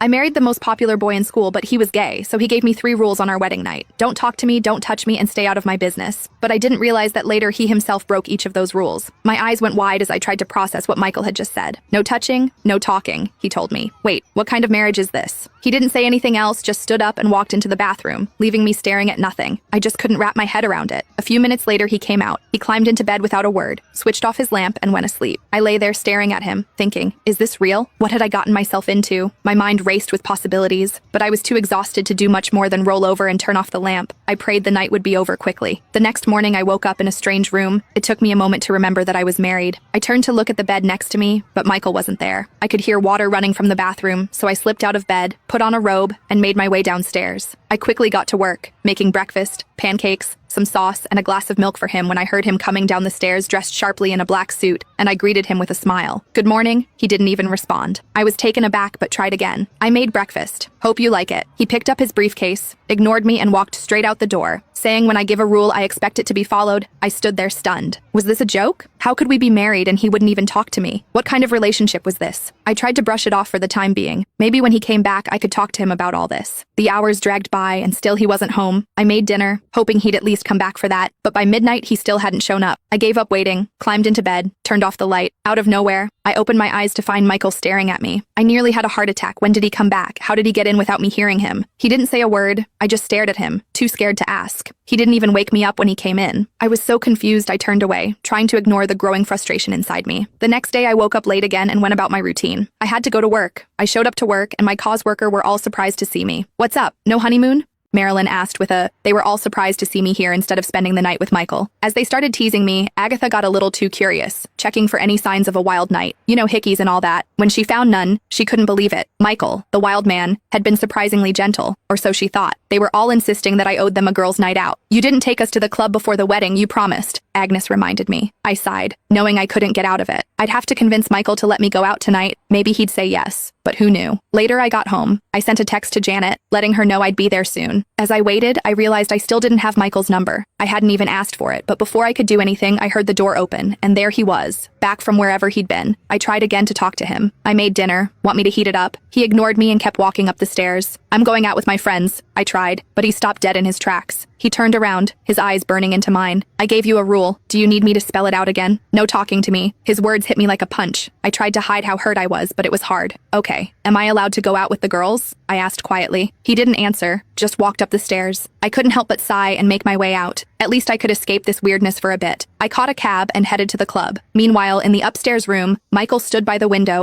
I married the most popular boy in school, but he was gay, so he gave me 3 rules on our wedding night. Don't talk to me, don't touch me, and stay out of my business. But I didn't realize that later he himself broke each of those rules. My eyes went wide as I tried to process what Michael had just said. No touching, no talking, he told me. Wait, what kind of marriage is this? He didn't say anything else, just stood up and walked into the bathroom, leaving me staring at nothing. I just couldn't wrap my head around it. A few minutes later, he came out. He climbed into bed without a word, switched off his lamp, and went asleep. I lay there staring at him, thinking, is this real? What had I gotten myself into? My mind raced with possibilities, but I was too exhausted to do much more than roll over and turn off the lamp. I prayed the night would be over quickly. The next morning, I woke up in a strange room. It took me a moment to remember that I was married. I turned to look at the bed next to me, but Michael wasn't there. I could hear water running from the bathroom, so I slipped out of bed, put on a robe, and made my way downstairs. I quickly got to work, making breakfast, pancakes, some sauce, and a glass of milk for him when I heard him coming down the stairs dressed sharply in a black suit, and I greeted him with a smile. Good morning. He didn't even respond. I was taken aback but tried again. I made breakfast. Hope you like it. He picked up his briefcase, ignored me, and walked straight out the door, saying when I give a rule I expect it to be followed. I stood there stunned. Was this a joke? How could we be married and he wouldn't even talk to me? What kind of relationship was this? I tried to brush it off for the time being. Maybe when he came back I could talk to him about all this. The hours dragged by and still he wasn't home. I made dinner, hoping he'd at least come back for that, but by midnight he still hadn't shown up. I gave up waiting, climbed into bed, turned off the light. Out of nowhere, I opened my eyes to find Michael staring at me. I nearly had a heart attack. When did he come back? How did he get in without me hearing him? He didn't say a word. I just stared at him, too scared to ask. He didn't even wake me up when he came in. I was so confused I turned away, trying to ignore the growing frustration inside me. The next day I woke up late again and went about my routine. I had to go to work. I showed up to work and my cause worker were all surprised to see me. What's up? No honeymoon? Marilyn asked with a, they were all surprised to see me here instead of spending the night with Michael. As they started teasing me, Agatha got a little too curious, checking for any signs of a wild night. You know, hickeys and all that. When she found none, she couldn't believe it. Michael, the wild man, had been surprisingly gentle, or so she thought. They were all insisting that I owed them a girls' night out. You didn't take us to the club before the wedding, you promised, Agnes reminded me. I sighed, knowing I couldn't get out of it. I'd have to convince Michael to let me go out tonight. Maybe he'd say yes, but who knew? Later I got home. I sent a text to Janet, letting her know I'd be there soon. As I waited, I realized I still didn't have Michael's number. I hadn't even asked for it, but before I could do anything, I heard the door open, and there he was, back from wherever he'd been. I tried again to talk to him. I made dinner. Want me to heat it up? He ignored me and kept walking up the stairs. I'm going out with my friends, I tried, but he stopped dead in his tracks. He turned around, his eyes burning into mine. I gave you a rule. Do you need me to spell it out again? No talking to me. His words hit me like a punch. I tried to hide how hurt I was, but it was hard. Okay, am I allowed to go out with the girls? I asked quietly. He didn't answer, just walked up the stairs. I couldn't help but sigh and make my way out. At least I could escape this weirdness for a bit. I caught a cab and headed to the club. Meanwhile, in the upstairs room, Michael stood by the window